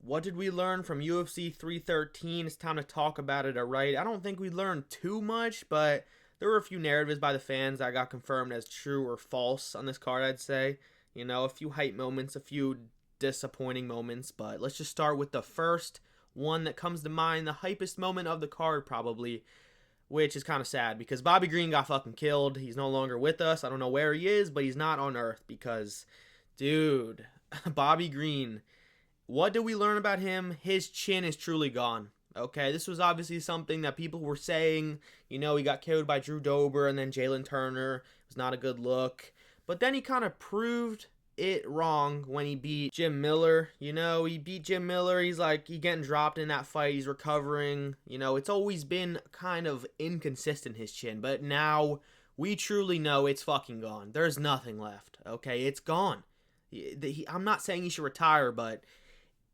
What did we learn from UFC 313? It's time to talk about it, alright? I don't think we learned too much, but there were a few narratives by the fans that got confirmed as true or false on this card, I'd say. You know, a few hype moments, a few disappointing moments, but let's just start with the first one that comes to mind, the hypest moment of the card, probably, which is kind of sad because Bobby Green got fucking killed. He's no longer with us. I don't know where he is, but he's not on Earth because, dude, Bobby Green, what did we learn about him? His chin is truly gone. Okay, this was obviously something that people were saying. You know, he got killed by Drew Dober and then Jalen Turner. It was not a good look. But then he kind of proved it wrong when he beat Jim Miller. You know, he beat Jim Miller. He's getting dropped in that fight. He's recovering. You know, it's always been kind of inconsistent, his chin. But now we truly know it's fucking gone. There's nothing left. Okay, it's gone. I'm not saying he should retire, but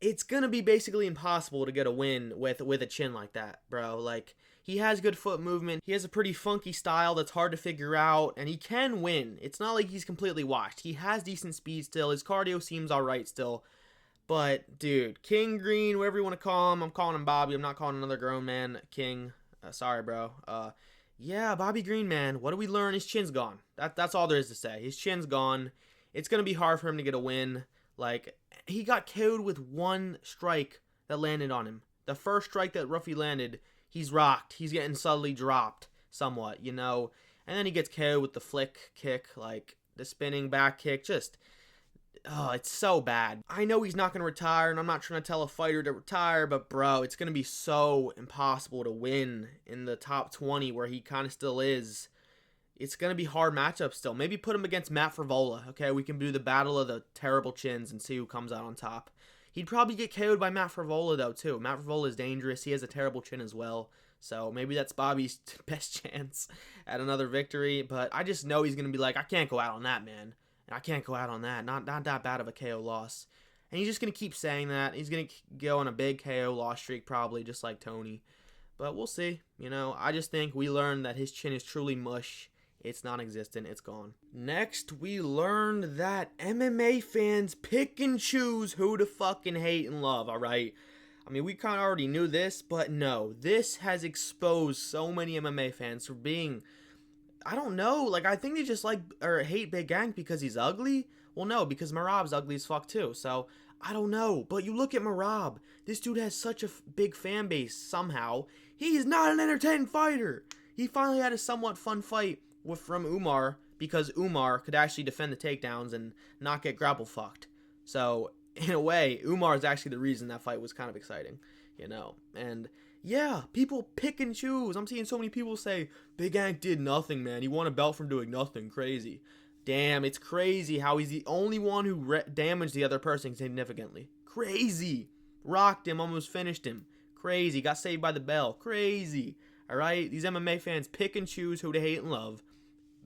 it's gonna be basically impossible to get a win with a chin like that, bro. Like, he has good foot movement. He has a pretty funky style that's hard to figure out, and he can win. It's not like he's completely washed. He has decent speed still. His cardio seems alright still. But, dude, King Green, whatever you want to call him, I'm calling him Bobby. I'm not calling another grown man King. Sorry, bro. Yeah, Bobby Green, man. What do we learn? His chin's gone. That's all there is to say. His chin's gone. It's gonna be hard for him to get a win. Like, he got KO'd with one strike that landed on him. The first strike that Ruffy landed, he's rocked. He's getting subtly dropped somewhat, you know. And then he gets KO'd with the flick kick, like the spinning back kick. Just, oh, it's so bad. I know he's not going to retire, and I'm not trying to tell a fighter to retire, but bro, it's going to be so impossible to win in the top 20 where he kind of still is. It's going to be hard matchup still. Maybe put him against Matt Frivola. Okay, we can do the battle of the terrible chins and see who comes out on top. He'd probably get KO'd by Matt Frivola, though, too. Matt Frivola is dangerous. He has a terrible chin as well. So maybe that's Bobby's best chance at another victory. But I just know he's going to be like, I can't go out on that, man. And I can't go out on that. Not that bad of a KO loss. And he's just going to keep saying that. He's going to go on a big KO loss streak, probably, just like Tony. But we'll see. You know, I just think we learned that his chin is truly mush. It's non-existent. It's gone. Next, we learned that MMA fans pick and choose who to fucking hate and love, alright? I mean, we kind of already knew this, but no. This has exposed so many MMA fans for being, I don't know, like, I think they just like, or hate Big Gang because he's ugly? Well, no, because Marab's ugly as fuck, too, so, I don't know. But you look at Marab. This dude has such a big fan base, somehow. He's not an entertaining fighter. He finally had a somewhat fun fight from Umar, because Umar could actually defend the takedowns and not get grapple fucked. So, in a way, Umar is actually the reason that fight was kind of exciting, you know. And, yeah, people pick and choose. I'm seeing so many people say, Big Ant did nothing, man. He won a belt from doing nothing. Crazy. Damn, it's crazy how he's the only one who damaged the other person significantly. Crazy. Rocked him, almost finished him. Crazy. Got saved by the bell. Crazy. Alright? These MMA fans pick and choose who to hate and love.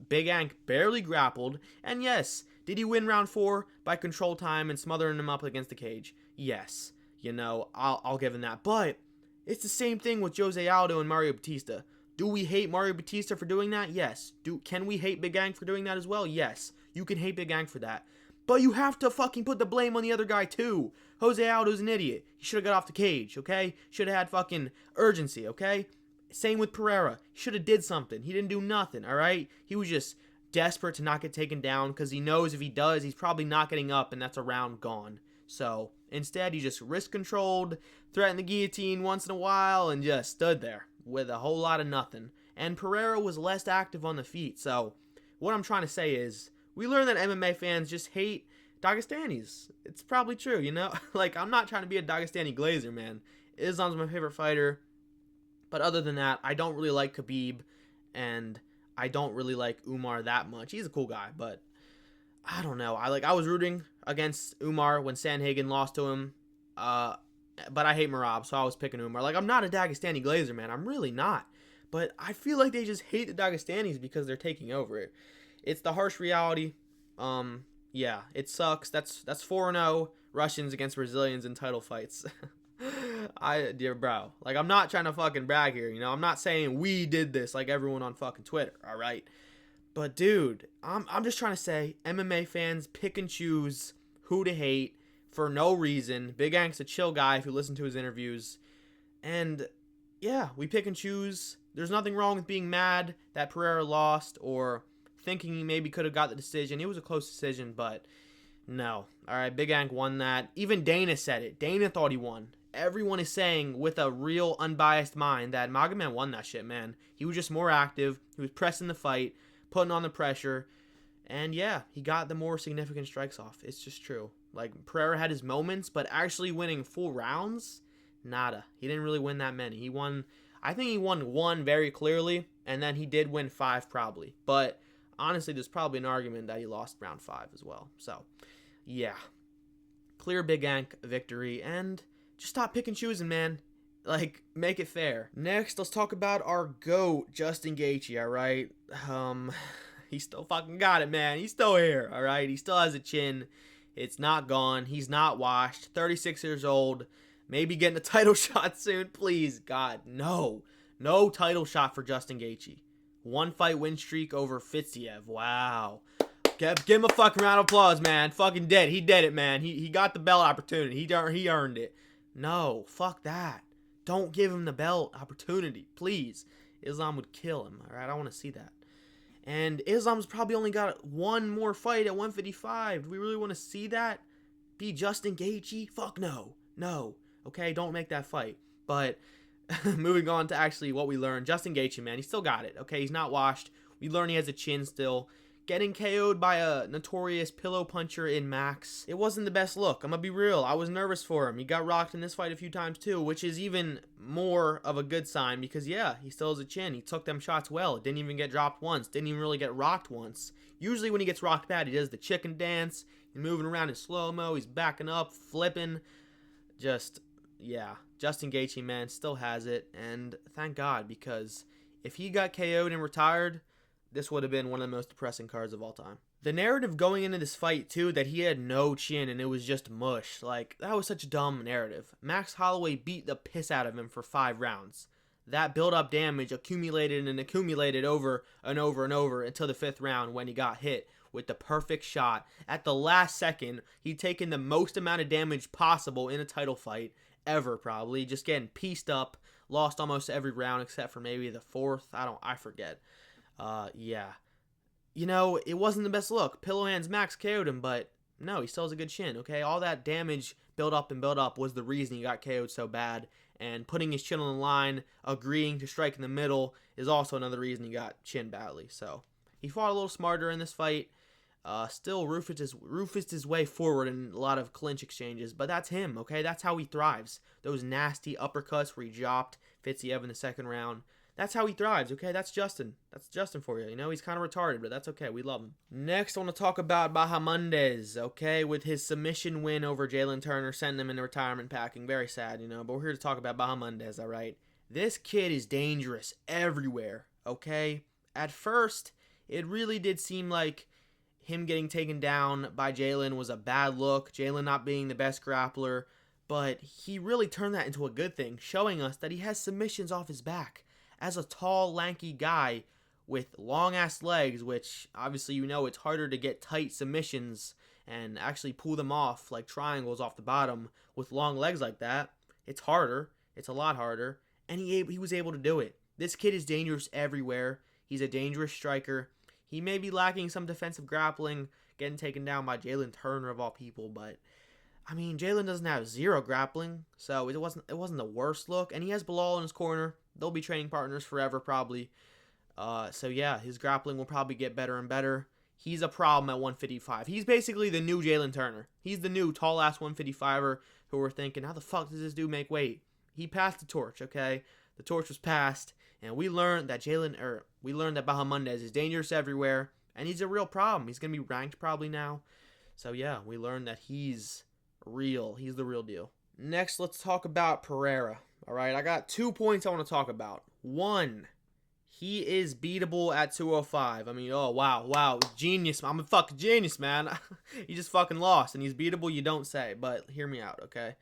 Big Ank barely grappled, and yes, did he win round 4 by control time and smothering him up against the cage? Yes, you know, I'll give him that, but it's the same thing with Jose Aldo and Mario Batista. Do we hate Mario Batista for doing that? Yes. Can we hate Big Ank for doing that as well? Yes, you can hate Big Ank for that, but you have to fucking put the blame on the other guy too. Jose Aldo's an idiot. He should have got off the cage, okay? Should have had fucking urgency, okay? Same with Pereira. He should have did something. He didn't do nothing, alright? He was just desperate to not get taken down because he knows if he does, he's probably not getting up and that's a round gone. So, instead, he just risk-controlled, threatened the guillotine once in a while, and just stood there with a whole lot of nothing. And Pereira was less active on the feet. So, what I'm trying to say is, we learned that MMA fans just hate Dagestanis. It's probably true, you know? Like, I'm not trying to be a Dagestani glazer, man. Islam's my favorite fighter. But other than that, I don't really like Khabib, and I don't really like Umar that much. He's a cool guy, but I don't know. I was rooting against Umar when Sandhagen lost to him, but I hate Merab, so I was picking Umar. Like, I'm not a Dagestani glazer, man. I'm really not. But I feel like they just hate the Dagestanis because they're taking over it. It's the harsh reality. Yeah, it sucks. That's 4-0 Russians against Brazilians in title fights. Dear bro, like, I'm not trying to fucking brag here, you know, I'm not saying we did this like everyone on fucking Twitter, alright, but dude, I'm just trying to say, MMA fans pick and choose who to hate for no reason. Big Ank's a chill guy if you listen to his interviews. And yeah, we pick and choose. There's nothing wrong with being mad that Pereira lost or thinking he maybe could have got the decision. It was a close decision, but no. All right, Big Ank won that. Even Dana said it. Dana thought he won. Everyone is saying with a real unbiased mind that Magomed won that shit, man. He was just more active. He was pressing the fight, putting on the pressure. And yeah, he got the more significant strikes off. It's just true. Like, Pereira had his moments, but actually winning full rounds, nada. He didn't really win that many. He won, I think he won one very clearly, and then he did win 5 probably. But honestly, there's probably an argument that he lost round 5 as well. So, yeah. Clear Big Ank victory, and just stop picking and choosing, man. Like, make it fair. Next, let's talk about our GOAT, Justin Gaethje, alright? He still fucking got it, man. He's still here, alright? He still has a chin. It's not gone. He's not washed. 36 years old. Maybe getting a title shot soon. Please, God, no. No title shot for Justin Gaethje. 1 fight win streak over Fiziev. Wow. Give him a fucking round of applause, man. Fucking did. He did it, man. He got the belt opportunity. He earned it. No, fuck that. Don't give him the belt opportunity, please. Islam would kill him, alright? I don't want to see that. And Islam's probably only got one more fight at 155. Do we really want to see that? Be Justin Gaethje? Fuck no. No. Okay, don't make that fight. But moving on to actually what we learned. Justin Gaethje, man, he still got it. Okay, he's not washed. We learned he has a chin still. Getting KO'd by a notorious pillow puncher in Max. It wasn't the best look. I'm going to be real. I was nervous for him. He got rocked in this fight a few times too, which is even more of a good sign because, yeah, he still has a chin. He took them shots well. Didn't even get dropped once. Didn't even really get rocked once. Usually when he gets rocked bad, he does the chicken dance. He's moving around in slow-mo. He's backing up, flipping. Just, yeah. Justin Gaethje, man, still has it. And thank God, because if he got KO'd and retired, this would have been one of the most depressing cards of all time. The narrative going into this fight, too, that he had no chin and it was just mush. Like, that was such a dumb narrative. Max Holloway beat the piss out of him for 5 rounds. That build-up damage accumulated and accumulated over and over and over until the 5th round when he got hit with the perfect shot. At the last second, he'd taken the most amount of damage possible in a title fight ever, probably. Just getting pieced up. Lost almost every round except for maybe the 4th. I forget. Yeah. You know, it wasn't the best look. Pillow Hands Max KO'd him, but no, he still has a good chin, okay? All that damage built up was the reason he got KO'd so bad. And putting his chin on the line, agreeing to strike in the middle, is also another reason he got chin badly. So, he fought a little smarter in this fight. Still roofed his way forward in a lot of clinch exchanges, but that's him, okay? That's how he thrives. Those nasty uppercuts where he dropped Fiziev in the 2nd round. That's how he thrives, okay? That's Justin. That's Justin for you. You know, he's kind of retarded, but that's okay. We love him. Next, I want to talk about Bahamondes, okay? With his submission win over Jalen Turner, sending him into retirement packing. Very sad, you know, but we're here to talk about Bahamondes, all right? This kid is dangerous everywhere, okay? At first, it really did seem like him getting taken down by Jalen was a bad look, Jalen not being the best grappler, but he really turned that into a good thing, showing us that he has submissions off his back. As a tall, lanky guy with long-ass legs, which obviously you know it's harder to get tight submissions and actually pull them off like triangles off the bottom with long legs like that. It's harder. It's a lot harder. And he was able to do it. This kid is dangerous everywhere. He's a dangerous striker. He may be lacking some defensive grappling, getting taken down by Jalen Turner of all people, but I mean, Jalen doesn't have 0 grappling, so it wasn't the worst look. And he has Bilal in his corner. They'll be training partners forever, probably. So yeah, his grappling will probably get better and better. He's a problem at 155. He's basically the new Jalen Turner. He's the new tall-ass 155er who we're thinking, how the fuck does this dude make weight? He passed the torch, okay? The torch was passed, and we learned that Bahamondes is dangerous everywhere, and he's a real problem. He's going to be ranked probably now. So yeah, we learned that he's real. He's the real deal. Next, let's talk about Pereira. All right, I got 2 points I want to talk about. 1, he is beatable at 205. I mean, oh, wow, genius. I'm a fucking genius, man. He just fucking lost, and he's beatable, you don't say. But hear me out, okay?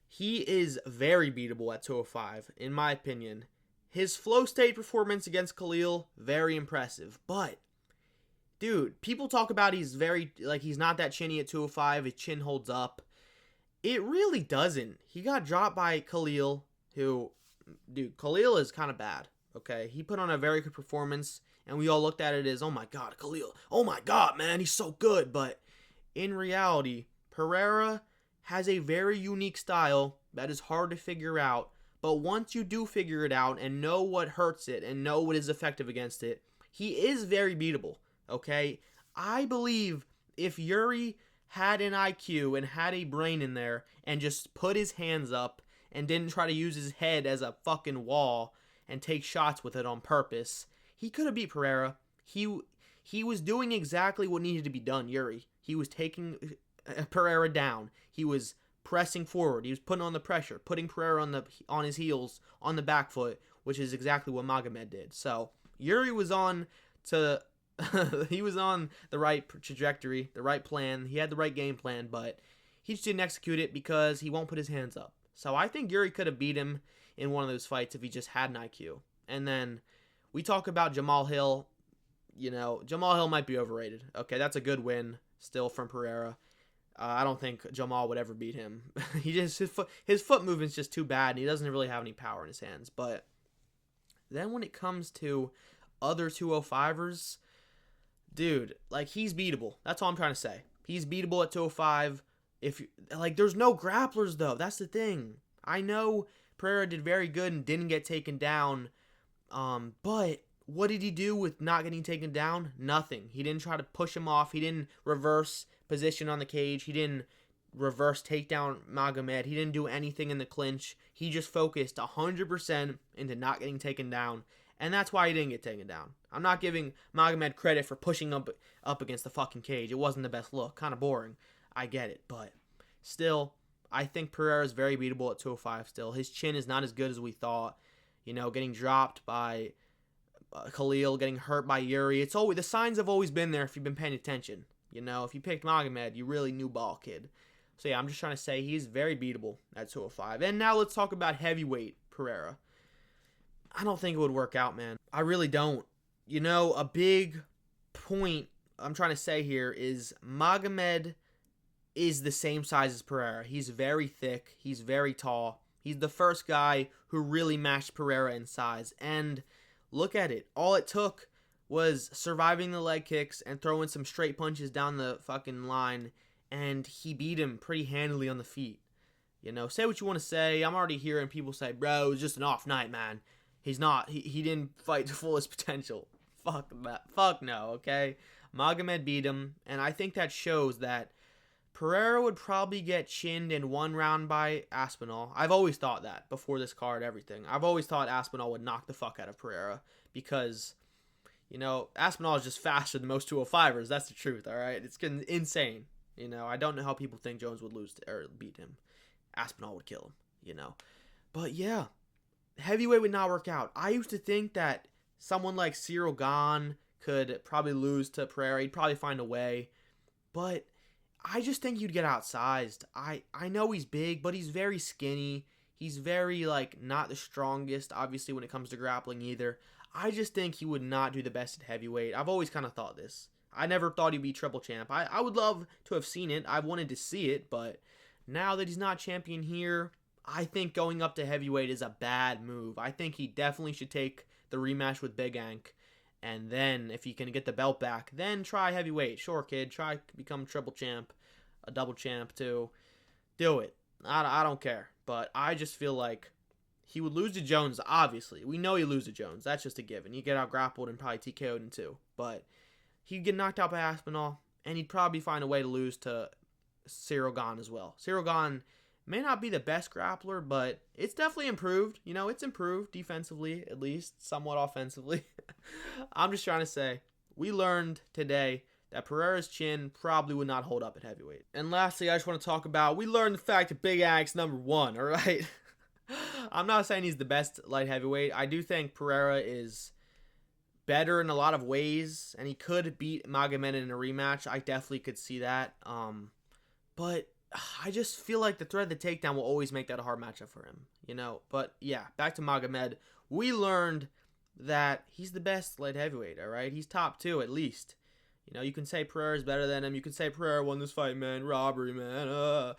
He is very beatable at 205, in my opinion. His flow state performance against Khalil, very impressive. But, dude, people talk about he's not that chinny at 205. His chin holds up. It really doesn't. He got dropped by Khalil, who, dude, Khalil is kind of bad. Okay, he put on a very good performance, and we all looked at it as, oh my god, Khalil, oh my god, man, he's so good. But in reality, Pereira has a very unique style that is hard to figure out. But once you do figure it out and know what hurts it and know what is effective against it, he is very beatable. Okay, I believe if Yuri had an IQ and had a brain in there and just put his hands up and didn't try to use his head as a fucking wall and take shots with it on purpose, he could have beat Pereira. He was doing exactly what needed to be done, Yuri. He was taking Pereira down. He was pressing forward. He was putting on the pressure, putting Pereira on his heels on the back foot, which is exactly what Magomed did. So Yuri was on to he was on the right trajectory, the right plan. He had the right game plan, but he just didn't execute it because he won't put his hands up. So I think Yuri could have beat him in one of those fights if he just had an IQ. And then we talk about Jamal Hill. You know, Jamal Hill might be overrated. Okay, that's a good win still from Pereira. I don't think Jamal would ever beat him. His foot movement's just too bad, and he doesn't really have any power in his hands. But then when it comes to other 205ers, dude, like, he's beatable. That's all I'm trying to say. He's beatable at 205. There's no grapplers though. That's the thing. I know Pereira did very good and didn't get taken down. But what did he do with not getting taken down? Nothing. He didn't try to push him off. He didn't reverse position on the cage. He didn't reverse takedown Magomed. He didn't do anything in the clinch. He just focused 100% into not getting taken down. And that's why he didn't get taken down. I'm not giving Magomed credit for pushing up against the fucking cage. It wasn't the best look. Kind of boring. I get it. But still, I think Pereira is very beatable at 205 still. His chin is not as good as we thought. You know, getting dropped by Khalil, getting hurt by Yuri. The signs have always been there if you've been paying attention. You know, if you picked Magomed, you really knew ball, kid. So yeah, I'm just trying to say he's very beatable at 205. And now let's talk about heavyweight Pereira. I don't think it would work out, man. I really don't. You know, a big point I'm trying to say here is Magomed is the same size as Pereira. He's very thick. He's very tall. He's the first guy who really matched Pereira in size. And look at it. All it took was surviving the leg kicks and throwing some straight punches down the fucking line, and he beat him pretty handily on the feet. You know, say what you want to say. I'm already hearing people say, bro, it was just an off night, man. He's not. He didn't fight to fullest potential. Fuck that. Fuck no, okay? Magomed beat him, and I think that shows that Pereira would probably get chinned in one round by Aspinall. I've always thought that before this card, everything. I've always thought Aspinall would knock the fuck out of Pereira because, you know, Aspinall is just faster than most 205ers. That's the truth, all right? It's getting insane. You know, I don't know how people think Jones would beat him. Aspinall would kill him, you know. But yeah, heavyweight would not work out. I used to think that someone like Cyril Gane could probably lose to Pereira. He'd probably find a way. But I just think he'd get outsized. I know he's big, but he's very skinny. He's very, not the strongest, obviously, when it comes to grappling either. I just think he would not do the best at heavyweight. I've always kind of thought this. I never thought he'd be triple champ. I would love to have seen it. I wanted to see it, but now that he's not champion here, I think going up to heavyweight is a bad move. I think he definitely should take the rematch with Big Ank, and then if he can get the belt back, then try heavyweight. Sure, kid, try become triple champ, a double champ too. Do it. I don't care, but I just feel like he would lose to Jones, obviously. We know he'd lose to Jones. That's just a given. He'd get out grappled and probably TKO'd in two. But he'd get knocked out by Aspinall, and he'd probably find a way to lose to Cyril Gane as well. Cyril Gane may not be the best grappler, but it's definitely improved. You know, it's improved defensively, at least, somewhat offensively. I'm just trying to say, we learned today that Pereira's chin probably would not hold up at heavyweight. And lastly, I just want to talk about, we learned the fact that Big Ank's number one, all right? I'm not saying he's the best light heavyweight. I do think Pereira is better in a lot of ways, and he could beat Magomed in a rematch. I definitely could see that. But I just feel like the threat of the takedown will always make that a hard matchup for him, you know? But yeah, back to Magomed. We learned that he's the best light heavyweight, all right? He's top two at least. You know, you can say Pereira's better than him. You can say Pereira won this fight, man. Robbery, man.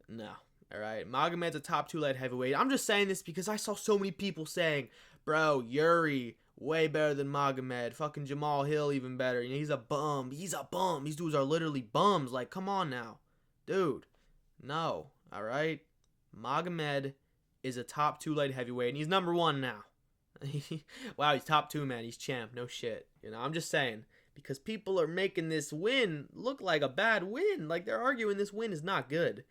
No. All right. Magomed's a top 2 light heavyweight. I'm just saying this because I saw so many people saying, bro, Yuri, way better than Magomed. Fucking Jamal Hill, even better. You know, he's a bum. He's a bum. These dudes are literally bums. Like, come on now. Dude. No. All right. Magomed is a top 2 light heavyweight, and he's number 1 now. Wow, he's top 2, man. He's champ. No shit. You know, I'm just saying. Because people are making this win look like a bad win. Like, they're arguing this win is not good.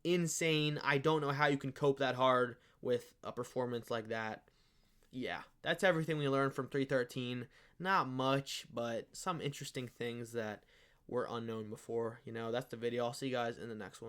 Insane. I don't know how you can cope that hard with a performance like that. Yeah, that's everything we learned from 313. Not much, but some interesting things that were unknown before. You know, that's the video. I'll see you guys in the next one.